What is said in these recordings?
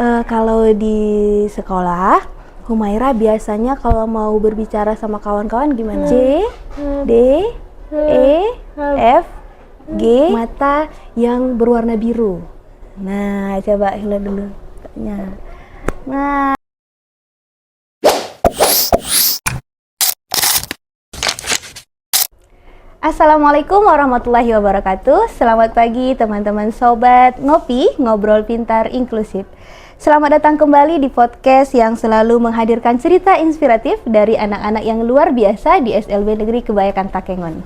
Kalau di sekolah, Humaira biasanya kalau mau berbicara sama kawan-kawan gimana? C, D, E, F, G, mata yang berwarna biru. Nah, coba Hila dulu. Nah, Assalamualaikum warahmatullahi wabarakatuh. Selamat pagi teman-teman sobat Ngopi, Ngobrol Pintar Inklusif. Selamat datang kembali di podcast yang selalu menghadirkan cerita inspiratif dari anak-anak yang luar biasa di SLB Negeri Kebayakan Takengon.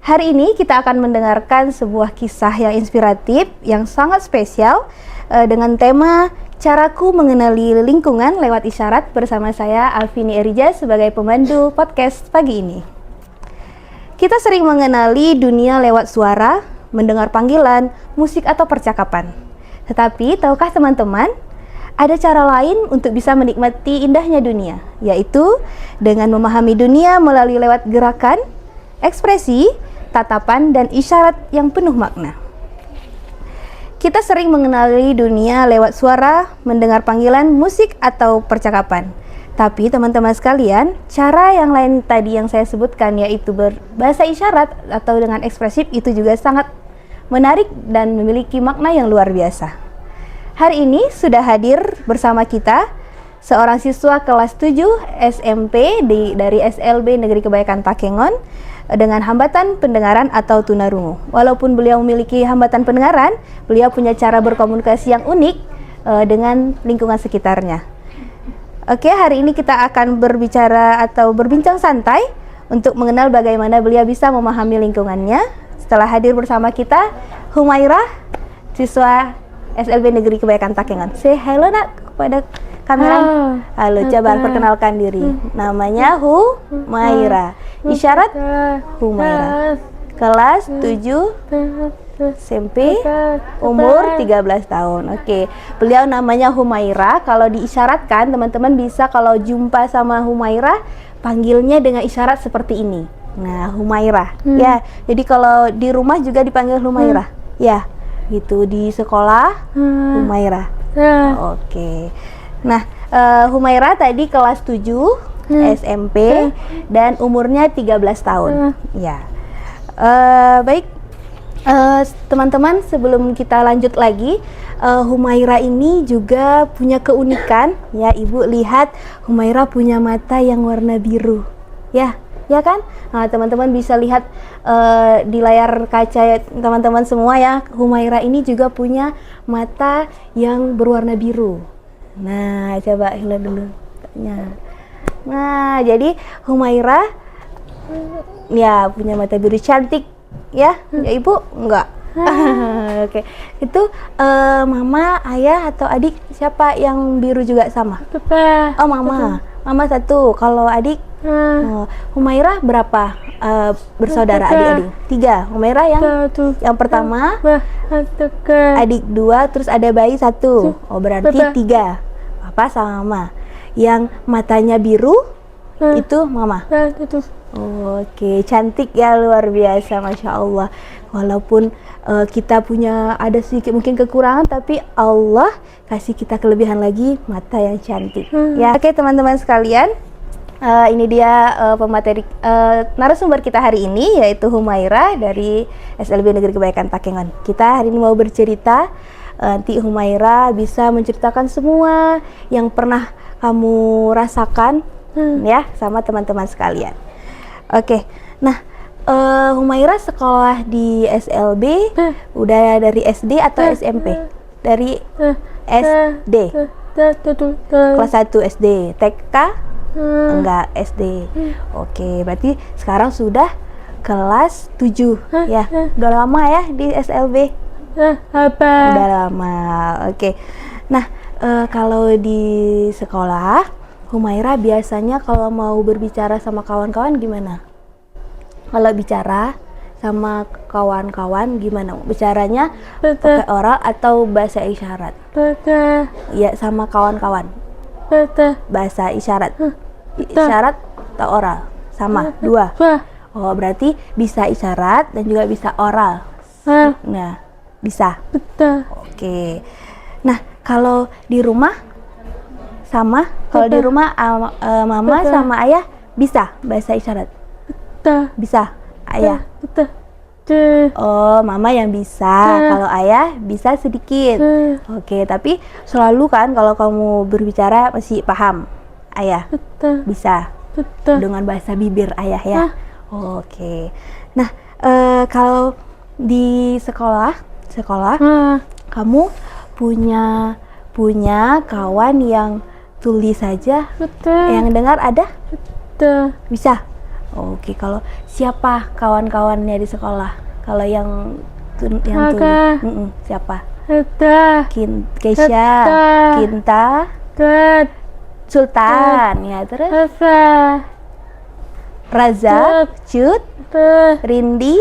Hari ini kita akan mendengarkan sebuah kisah yang inspiratif, yang sangat spesial dengan tema Caraku Mengenali Lingkungan Lewat Isyarat bersama saya Alvini Erija sebagai pemandu podcast pagi ini. Kita sering mengenali dunia lewat suara, mendengar panggilan, musik atau percakapan. Tetapi, tahukah teman-teman, ada cara lain untuk bisa menikmati indahnya dunia, yaitu dengan memahami dunia melalui lewat gerakan, ekspresi, tatapan, dan isyarat yang penuh makna. Kita sering mengenali dunia lewat suara, mendengar panggilan, musik, atau percakapan. Tapi teman-teman sekalian, cara yang lain tadi yang saya sebutkan yaitu berbahasa isyarat atau dengan ekspresif itu juga sangat menarik dan memiliki makna yang luar biasa. Hari ini sudah hadir bersama kita seorang siswa kelas 7 SMP dari SLB Negeri Kebayakan Takengon dengan hambatan pendengaran atau tunarungu. Walaupun beliau memiliki hambatan pendengaran, beliau punya cara berkomunikasi yang unik dengan lingkungan sekitarnya. Oke, hari ini kita akan berbicara atau berbincang santai untuk mengenal bagaimana beliau bisa memahami lingkungannya. Setelah hadir bersama kita, Humaira, siswa SLB Negeri Kebayakan Takengon. Say hello nak kepada kamera. Halo, coba perkenalkan diri. Namanya Humaira. Isyarat Humaira. Kelas 7 SMP, umur 13 tahun. Oke, beliau namanya Humaira. Kalau diisyaratkan, teman-teman bisa kalau jumpa sama Humaira, panggilnya dengan isyarat seperti ini. Nah, Humaira. Ya, jadi kalau di rumah juga dipanggil Humaira. Ya, gitu. Di sekolah, Humaira. Oke. Nah, Humaira tadi kelas 7 SMP dan umurnya 13 tahun. Ya. Baik. Teman-teman, sebelum kita lanjut lagi, Humaira ini juga punya keunikan. Ya, Ibu lihat Humaira punya mata yang warna biru. Ya kan? Nah, teman-teman bisa lihat di layar kaca teman-teman semua ya, Humaira ini juga punya mata yang berwarna biru. Nah, coba Hila dulu. Nah, jadi Humaira ya punya mata biru cantik. Ya Ibu enggak? Oke. Itu mama, ayah atau adik siapa yang biru juga sama? Papa. Oh, mama. Mama satu. Kalau adik? Humaira berapa bersaudara adik-adik? 3. Humaira yang pertama, adik 2, terus ada bayi 1. Oh, berarti 3. Papa sama mama. Yang matanya biru itu mama. Oke, cantik ya, luar biasa, Masya Allah. Walaupun kita punya ada sedikit mungkin kekurangan, tapi Allah kasih kita kelebihan lagi, mata yang cantik. Ya, oke teman-teman sekalian, ini dia pemateri narasumber kita hari ini, yaitu Humaira dari SLB Negeri Kebayakan Takengon. Kita hari ini mau bercerita, nanti Humaira bisa menceritakan semua yang pernah kamu rasakan ya sama teman-teman sekalian. Oke, nah Humaira sekolah di SLB udah dari SD atau SMP? Dari SD. Kelas 1 SD. TK? Enggak, SD. Oke, berarti sekarang sudah kelas 7 ya. Udah lama ya di SLB? Udah lama. Oke. Nah, kalau di sekolah Humaira biasanya kalau mau berbicara sama kawan-kawan gimana? Kalau bicara sama kawan-kawan gimana? Bicaranya pakai oral atau bahasa isyarat? Ya, sama kawan-kawan. Bahasa isyarat. Isyarat atau oral? Sama, 2. Oh, berarti bisa isyarat dan juga bisa oral. Nah, bisa. Oke. Nah, Kalau di rumah sama, kalau di rumah mama sama ayah bisa bahasa isyarat? Bisa, ayah. Oh, mama yang bisa, kalau ayah bisa sedikit. Oke, tapi selalu kan kalau kamu berbicara masih paham ayah? Bisa dengan bahasa bibir ayah ya? Oke. Nah, kalau di sekolah kamu punya kawan yang tulis saja, yang dengar ada? Bisa. Oke, kalau siapa kawan-kawannya di sekolah? Kalau yang tulis, siapa? Keisha, Kinta, Sultan, ya terus Raza, Cut, Rindi,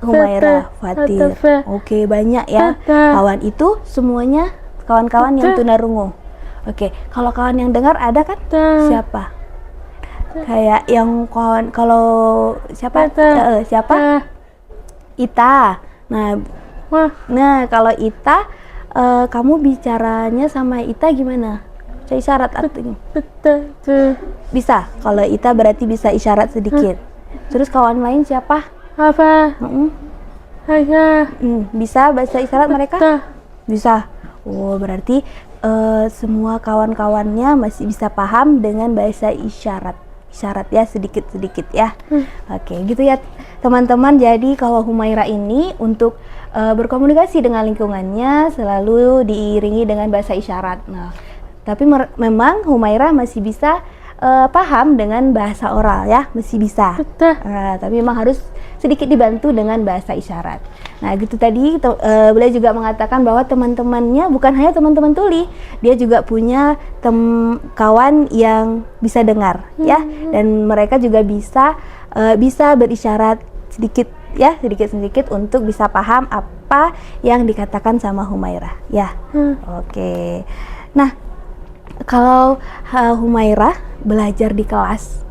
Humaira, Fatir. Oke, banyak ya. Kawan itu semuanya kawan-kawan yang tunarungu. Oke, kalau kawan yang dengar ada kan? Siapa? Kayak yang kawan, kalau siapa? Siapa? Ita. Nah kalau Ita, kamu bicaranya sama Ita gimana? Bisa isyarat artinya? Bisa. Kalau Ita berarti bisa isyarat sedikit. Terus kawan lain siapa? Bisa bahasa isyarat mereka? Bisa. Oh, berarti semua kawan-kawannya masih bisa paham dengan bahasa isyarat ya, sedikit-sedikit ya. Oke, gitu ya teman-teman. Jadi kalau Humaira ini untuk berkomunikasi dengan lingkungannya selalu diiringi dengan bahasa isyarat. Nah, tapi memang Humaira masih bisa paham dengan bahasa oral ya, masih bisa. Tapi memang harus sedikit dibantu dengan bahasa isyarat. Nah, gitu tadi beliau juga mengatakan bahwa teman-temannya bukan hanya teman-teman tuli, dia juga punya kawan yang bisa dengar ya, dan mereka juga bisa berisyarat sedikit ya, sedikit-sedikit untuk bisa paham apa yang dikatakan sama Humaira ya. Oke. Nah, kalau Humaira belajar di kelas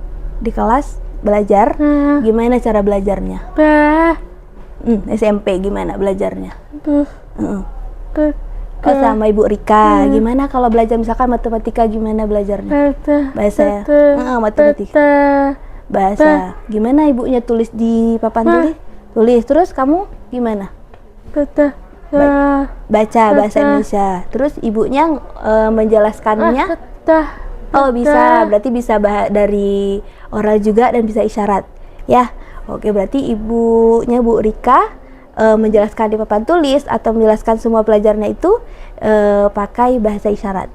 belajar, gimana cara belajarnya? SMP gimana belajarnya? Sama Ibu Rika, gimana kalau belajar misalkan matematika gimana belajarnya? Bahasa matematika. Bahasa. Gimana ibunya tulis di papan tulis? Terus kamu gimana? Baca bahasa Indonesia. Terus ibunya menjelaskannya? Oh, bisa. Berarti bisa dari oral juga dan bisa isyarat. Ya. Oke, berarti ibunya Bu Rika menjelaskan di papan tulis atau menjelaskan semua pelajarannya itu pakai bahasa isyarat.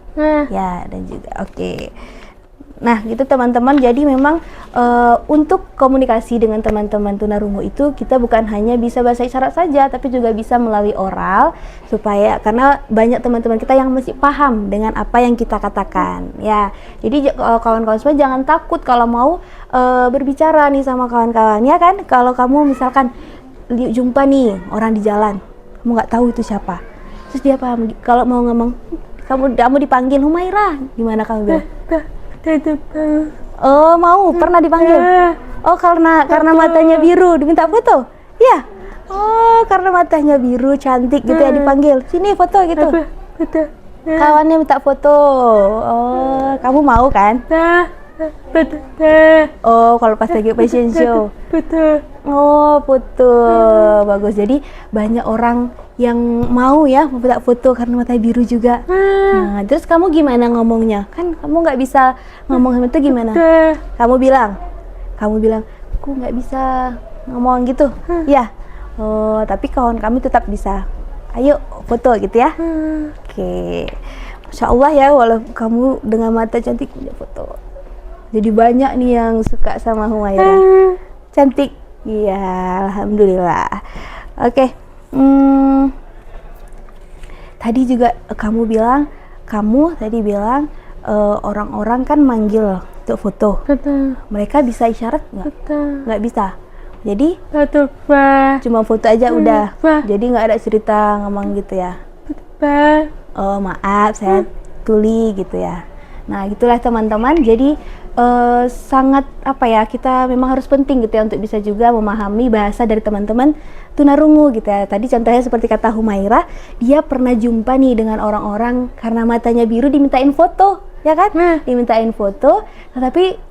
Ya, dan juga oke. Nah, gitu teman-teman. Jadi memang untuk komunikasi dengan teman-teman tunarungu itu kita bukan hanya bisa bahasa isyarat saja, tapi juga bisa melalui oral, supaya karena banyak teman-teman kita yang masih paham dengan apa yang kita katakan. Ya, jadi kawan-kawan semua jangan takut kalau mau berbicara nih sama kawan-kawan, ya kan? Kalau kamu misalkan jumpa nih orang di jalan, kamu nggak tahu itu siapa, terus dia paham. Kalau mau ngomong, kamu dipanggil Humaira, gimana kamu bilang? Oh, mau pernah dipanggil? Oh, karena matanya biru diminta foto? Ya. Oh, karena matanya biru cantik gitu ya dipanggil. Sini foto gitu. Kawannya minta foto. Oh, kamu mau kan? Oh, kalau pas lagi fashion show. Oh, foto. Bagus. Jadi banyak orang yang mau ya minta foto karena matanya biru juga. Nah, terus kamu gimana ngomongnya? Kan kamu nggak bisa ngomong itu gimana? Kamu bilang, aku nggak bisa ngomong gitu. Ya. Oh, tapi kawan kami tetap bisa. Ayo foto gitu ya. Oke. Masya Allah ya, walau kamu dengan mata cantik punya foto. Jadi banyak nih yang suka sama Humaira. Cantik. Iya, alhamdulillah. Oke. Tadi juga kamu tadi bilang orang-orang kan manggil untuk foto. Mereka bisa isyarat nggak? Nggak bisa. Jadi cuma foto aja udah. Jadi nggak ada cerita ngomong gitu ya. Oh, maaf, saya tuli gitu ya. Nah, gitulah teman-teman. Jadi sangat apa ya, kita memang harus penting gitu ya untuk bisa juga memahami bahasa dari teman-teman tunarungu gitu ya. Tadi contohnya seperti kata Humaira, dia pernah jumpa nih dengan orang-orang karena matanya biru dimintain foto, ya kan? Dimintain foto, tetapi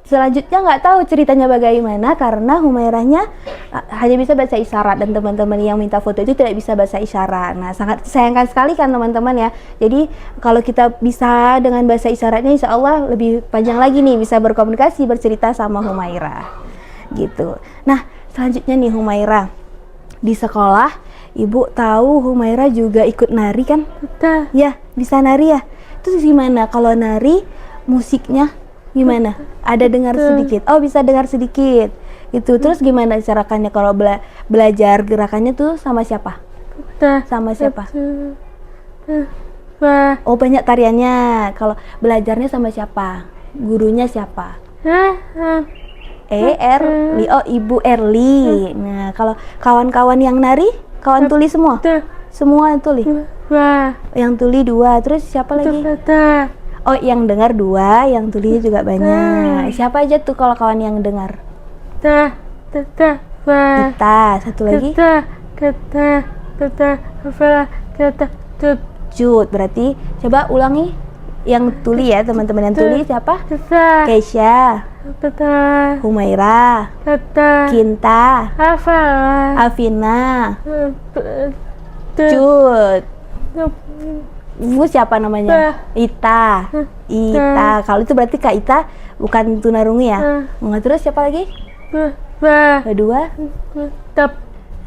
selanjutnya nggak tahu ceritanya bagaimana karena Humairahnya hanya bisa bahasa isyarat dan teman-teman yang minta foto itu tidak bisa bahasa isyarat. Nah, sangat disayangkan sekali kan teman-teman ya. Jadi kalau kita bisa dengan bahasa isyaratnya, insya Allah lebih panjang lagi nih bisa berkomunikasi, bercerita sama Humairah gitu. Nah, selanjutnya nih Humairah, di sekolah Ibu tahu Humairah juga ikut nari kan? Betul. Ya, bisa nari ya. Terus gimana kalau nari musiknya? Gimana? Ada dengar sedikit? Oh, bisa dengar sedikit. Itu. Terus gimana carakannya kalau belajar gerakannya tuh sama siapa? Sama siapa? Oh, banyak tariannya. Kalau belajarnya sama siapa? Gurunya siapa? Erli. Oh, Ibu Erli. Nah, kalau kawan-kawan yang nari, kawan tuli semua? Semua tuli? Yang tuli 2. Terus siapa lagi? Oh, yang dengar 2, yang tulinya juga banyak. Siapa aja tuh kalau kawan yang dengar? Kita. Satu lagi? Cut. Berarti coba ulangi. Yang tuli ya, teman-teman yang tuli siapa? Keisha, Humaira, Kinta, Afina, Cut. Bu siapa namanya? Ita. Kalau itu berarti Kak Ita bukan tunarungu ya? Terus siapa lagi? Kedua?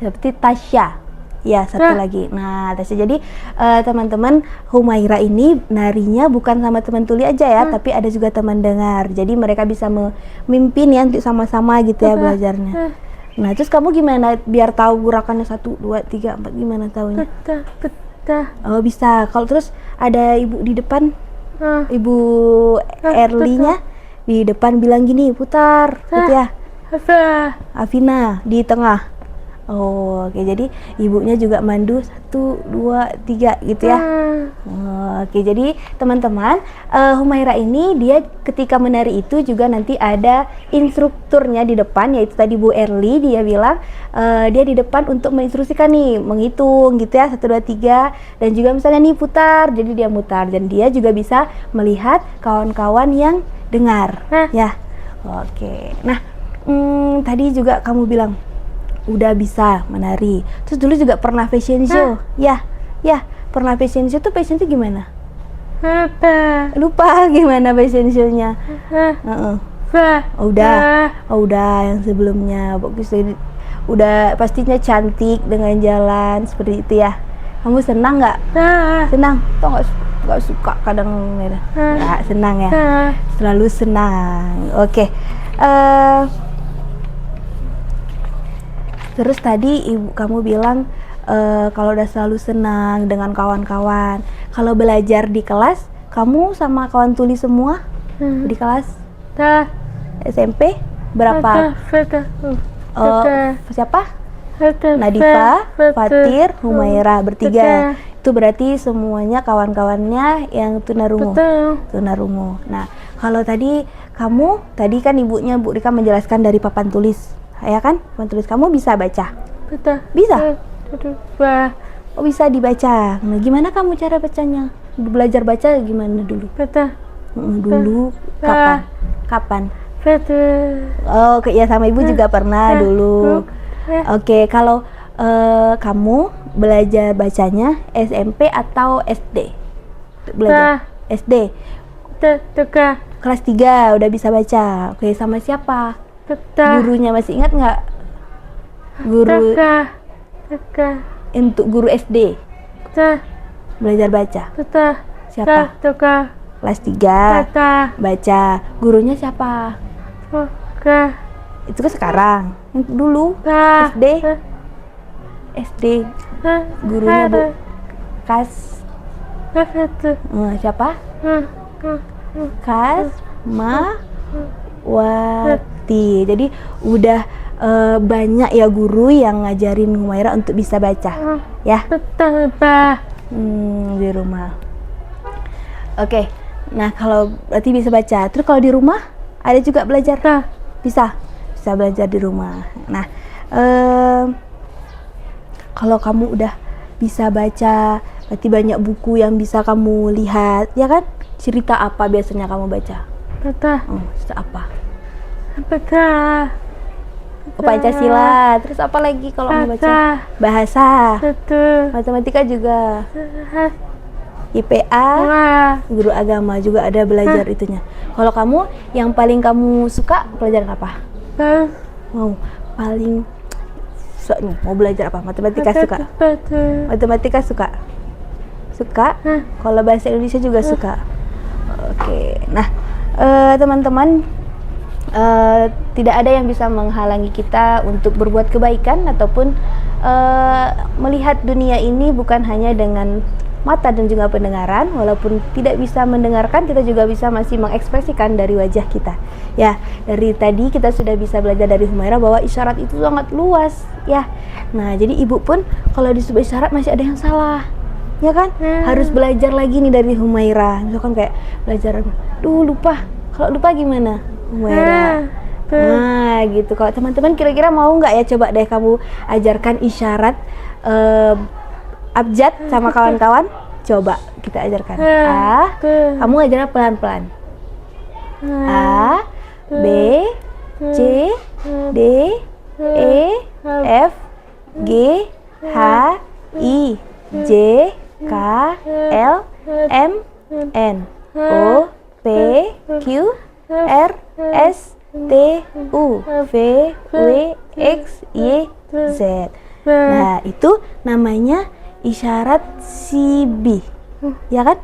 Seperti Tasya. Ya, satu lagi. Nah, Tasya. Jadi teman-teman, Humaira ini narinya bukan sama teman tuli aja ya, tapi ada juga teman dengar. Jadi mereka bisa memimpin ya untuk sama-sama gitu ya belajarnya. Nah, terus kamu gimana biar tahu gerakannya 1, 2, 3, 4 gimana tahunya? Oh, bisa. Kalau terus ada ibu di depan, Ibu Erlinya di depan bilang gini, putar, gitu ya. Afina di tengah. Oh, oke. Jadi ibunya juga mandu 1, 2, 3 gitu ya. Oke, jadi teman-teman, Humaira ini dia ketika menari itu juga nanti ada instrukturnya di depan, yaitu tadi Bu Erli. Dia bilang dia di depan untuk menginstruksikan nih, menghitung gitu ya, 1, 2, 3, dan juga misalnya nih putar, jadi dia mutar, dan dia juga bisa melihat kawan-kawan yang dengar ya. Oke. Nah, tadi juga kamu bilang udah bisa menari. Terus dulu juga pernah fashion show. Ya, pernah fashion show tuh. Fashion tuh gimana? Lupa gimana fashion show-nya. Udah yang sebelumnya bagus. Udah pastinya cantik dengan jalan seperti itu ya. Kamu senang nggak? Senang. Toh nggak suka kadang ya, senang ya. Selalu senang. Oke. Terus tadi ibu kamu bilang kalau udah selalu senang dengan kawan-kawan. Kalau belajar di kelas, kamu sama kawan tuli semua di kelas? SMP berapa? Siapa? Nadifa, Fatir, Humaira, bertiga. Itu berarti semuanya kawan-kawannya yang tunarungu. Tunarungu. Nah, kalau tadi kan ibunya Bu Rika menjelaskan dari papan tulis. Ya kan, tulis kamu bisa baca? Bisa? Oh, bisa dibaca. Nah, gimana kamu cara bacanya? Belajar baca gimana dulu? Dulu kapan? Oh, ya sama ibu juga pernah dulu. Oke, kalau kamu belajar bacanya SMP atau SD? Belajar SD. Kelas 3 udah bisa baca. Oke, sama siapa? Gurunya masih ingat nggak? Guru untuk guru SD belajar baca siapa? Kelas 3 baca. Gurunya siapa? Itu kan sekarang. Dulu SD gurunya Bu Kas siapa? Kasmawati. Jadi udah banyak ya guru yang ngajarin Humaira untuk bisa baca ya. Di rumah. Oke. Nah, kalau berarti bisa baca. Terus kalau di rumah ada juga belajar? Bisa belajar di rumah. Nah, kalau kamu udah bisa baca, berarti banyak buku yang bisa kamu lihat, ya kan? Cerita apa biasanya kamu baca? Cerita apa? Pancasila. Terus apa lagi kalau kamu baca? Bahasa. Matematika juga. IPA, guru agama juga ada belajar itunya. Kalau kamu, yang paling kamu suka pelajaran apa? Mau belajar apa? Matematika suka? Matematika suka? Kalau bahasa Indonesia juga suka? Oke. Nah, teman-teman, tidak ada yang bisa menghalangi kita untuk berbuat kebaikan ataupun melihat dunia ini bukan hanya dengan mata dan juga pendengaran. Walaupun tidak bisa mendengarkan, kita juga bisa masih mengekspresikan dari wajah kita. Ya, dari tadi kita sudah bisa belajar dari Humaira bahwa isyarat itu sangat luas, ya. Nah, jadi ibu pun kalau di sebuah isyarat masih ada yang salah, ya kan? Harus belajar lagi nih dari Humaira. Misalkan kayak belajar, lupa. Kalau lupa gimana, Humaira? Nah, gitu. Kalau teman-teman kira-kira mau nggak ya, coba deh kamu ajarkan isyarat abjad sama kawan-kawan. Coba kita ajarkan. Kamu ajarnya pelan-pelan. A, B, C, D, E, F, G, H, I, J, K, L, M, N, O, P, Q, R, S, T, U, V, W, X, Y, Z. Nah, itu namanya isyarat CB, ya kan?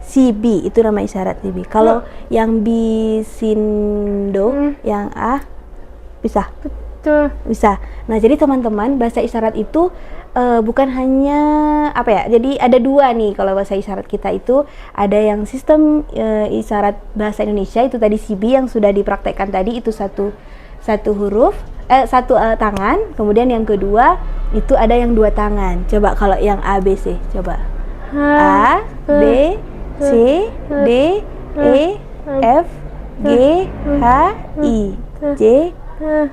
CB itu nama isyarat CB. Kalau yang bisindo, yang A, bisa? Bisa. Nah, jadi teman-teman, bahasa isyarat itu bukan hanya apa ya? Jadi ada dua nih kalau bahasa isyarat kita itu. Ada yang sistem isyarat bahasa Indonesia itu tadi CB yang sudah dipraktekkan tadi, itu satu huruf, satu tangan. Kemudian yang kedua itu ada yang dua tangan. Coba kalau yang A, B, C, coba. A, B, C, D, E, F, G, H, I, J,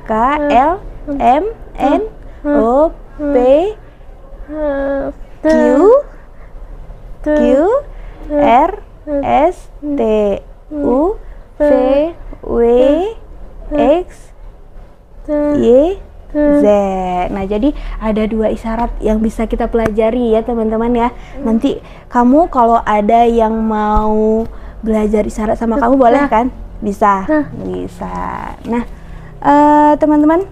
K, L, M, N, O, P, Q, R, S, T, U, V, W, X, Y, Z. Nah, jadi ada dua isyarat yang bisa kita pelajari ya teman-teman ya. Nanti kamu kalau ada yang mau belajar isyarat sama kamu boleh kan? Bisa. Nah, teman-teman,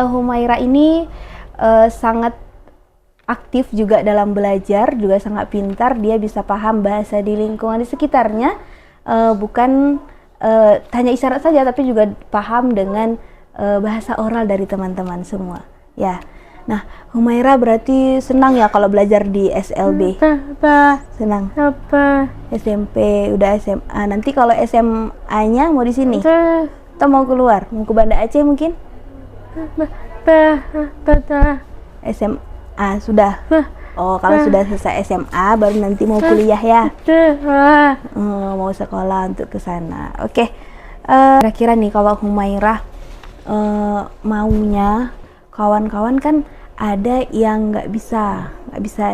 Humaira ini sangat aktif juga dalam belajar, juga sangat pintar. Dia bisa paham bahasa di lingkungan di sekitarnya, bukan hanya isyarat saja, tapi juga paham dengan bahasa oral dari teman-teman semua, ya. Nah, Humaira berarti senang ya kalau belajar di SLB? Senang? SMP, udah SMA. Nanti kalau SMA-nya mau di sini? Atau mau keluar? Mau ke Banda Aceh mungkin? SMA sudah? Oh, kalau sudah selesai SMA baru nanti mau kuliah ya? Mau sekolah untuk ke sana. Oke. Kira-kira nih kalau Humaira maunya, kawan-kawan kan ada yang nggak bisa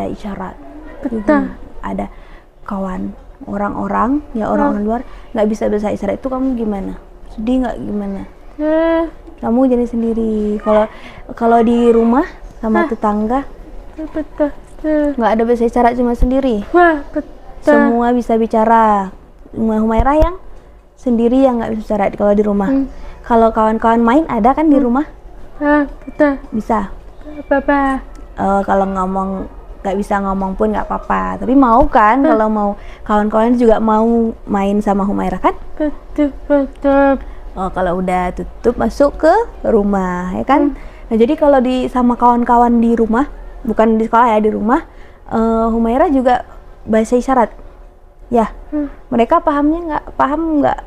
isyarat. Ada kawan orang-orang luar nggak bisa bahasa isyarat, itu kamu gimana? Sedih nggak gimana? Kamu jadi sendiri. Kalau di rumah sama tetangga nggak ada bahasa isyarat, cuma sendiri. Semua bisa bicara. Humaira yang sendiri yang nggak bisa isyarat kalau di rumah. Kalau kawan-kawan main ada kan di rumah? Bisa. Kalau ngomong nggak bisa ngomong pun nggak apa-apa. Tapi mau kan kalau mau kawan-kawan juga mau main sama Humaira kan? Oh, kalau udah tutup masuk ke rumah ya kan? Nah, jadi kalau sama kawan-kawan di rumah, bukan di sekolah ya, di rumah, Humaira juga bahasa isyarat. Ya, mereka paham nggak?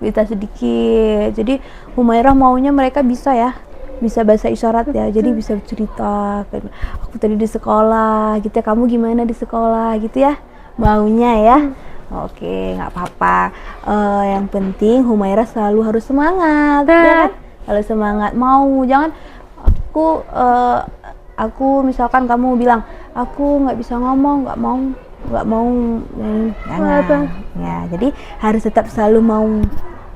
Bisa sedikit. Jadi Humaira maunya mereka bisa ya, bisa bahasa isyarat ya. Jadi bisa cerita, aku tadi di sekolah gitu ya, kamu gimana di sekolah gitu ya. maunya ya. Oke, nggak apa-apa. Yang penting Humaira selalu harus semangat, ya kan? Selalu semangat. Mau, jangan aku misalkan kamu bilang aku nggak bisa ngomong, nggak mau, jangan. Ya, jadi harus tetap selalu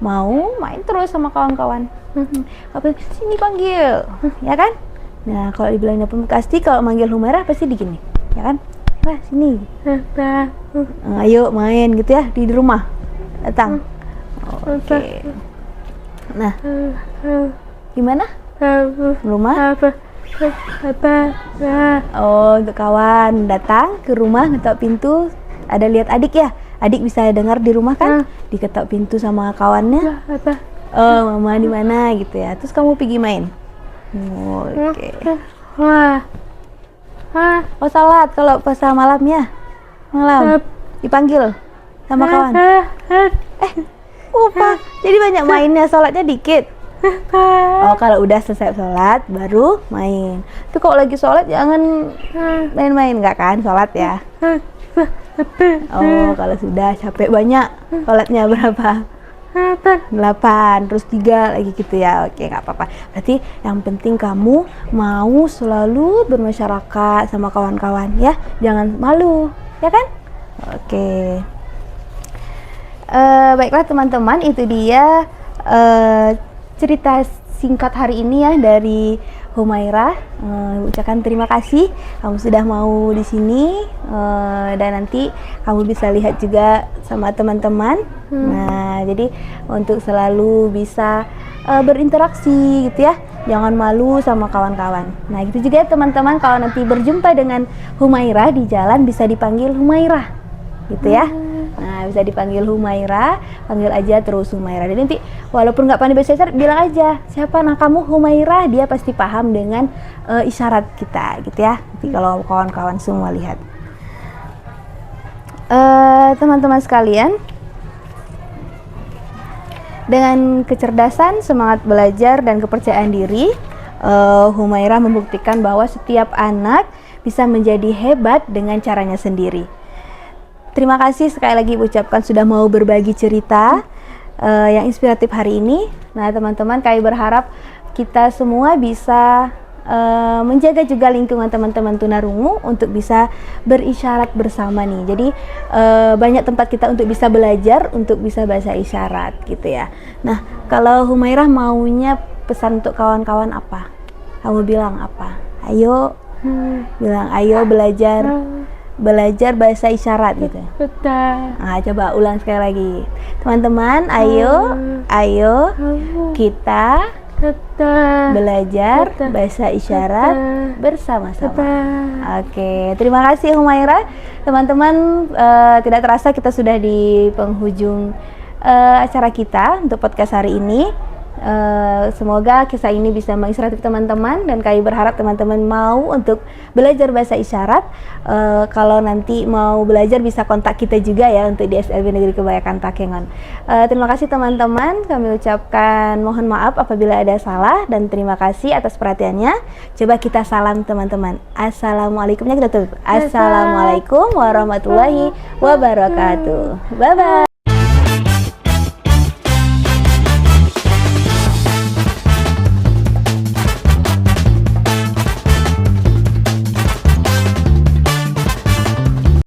mau main terus sama kawan-kawan. Apa sini panggil, ya kan? Nah, kalau dibilangnya pasti kalau manggil Humaira pasti digini, ya kan? Wah, sini. Ayo main gitu ya di rumah. Datang. Oke. Nah. Gimana? Rumah? Oh, untuk kawan datang ke rumah ngetok pintu, ada lihat adik ya? Adik bisa dengar di rumah kan? Diketok pintu sama kawannya. Oh, mama di mana gitu ya. Terus kamu pergi main. Oke. Oh, salat kalau pas malam ya. Malam dipanggil sama kawan. Lupa. Jadi banyak mainnya, salatnya dikit. Oh, kalau udah selesai sholat baru main. Tuh kalau lagi sholat jangan main-main, nggak kan sholat ya? Oh, kalau sudah capek banyak sholatnya berapa? 8, terus 3 lagi gitu ya. Oke, nggak apa-apa. Berarti yang penting kamu mau selalu bermasyarakat sama kawan-kawan ya. Jangan malu, ya kan? Oke. Baiklah teman-teman, itu dia cerita singkat hari ini ya dari Humaira. Ucapkan terima kasih kamu sudah mau di sini, dan nanti kamu bisa lihat juga sama teman-teman. Nah, jadi untuk selalu bisa berinteraksi gitu ya, jangan malu sama kawan-kawan. Nah, gitu juga ya teman-teman, kalau nanti berjumpa dengan Humaira di jalan bisa dipanggil Humaira gitu ya. Nah, bisa dipanggil Humaira, panggil aja terus Humaira. Dan nanti walaupun nggak pandai bahasa isyarat, bilang aja siapa nah kamu Humaira, dia pasti paham dengan isyarat kita gitu ya. Nanti kalau kawan-kawan semua lihat. Teman-teman sekalian, dengan kecerdasan, semangat belajar dan kepercayaan diri, Humaira membuktikan bahwa setiap anak bisa menjadi hebat dengan caranya sendiri. Terima kasih sekali lagi ucapkan sudah mau berbagi cerita yang inspiratif hari ini. Nah teman-teman, kami berharap kita semua bisa menjaga juga lingkungan teman-teman tunarungu untuk bisa berisyarat bersama nih. Jadi banyak tempat kita untuk bisa belajar, untuk bisa bahasa isyarat gitu ya. Nah kalau Humaira maunya pesan untuk kawan-kawan apa? Kamu bilang apa? Ayo, bilang ayo belajar bahasa isyarat gitu. Nah, coba ulang sekali lagi. Teman-teman, ayo kita belajar bahasa isyarat bersama-sama. Oke, terima kasih Humaira. Teman-teman, tidak terasa kita sudah di penghujung acara kita untuk podcast hari ini. Semoga kisah ini bisa menginspirasi teman-teman, dan kami berharap teman-teman mau untuk belajar bahasa isyarat. Kalau nanti mau belajar bisa kontak kita juga ya untuk di SLB Negeri Kebayakan Takengon. Terima kasih teman-teman, kami ucapkan mohon maaf apabila ada salah, dan terima kasih atas perhatiannya. Coba kita salam teman-teman. Assalamualaikumnya kita tutup. Assalamualaikum warahmatullahi wabarakatuh. Bye bye.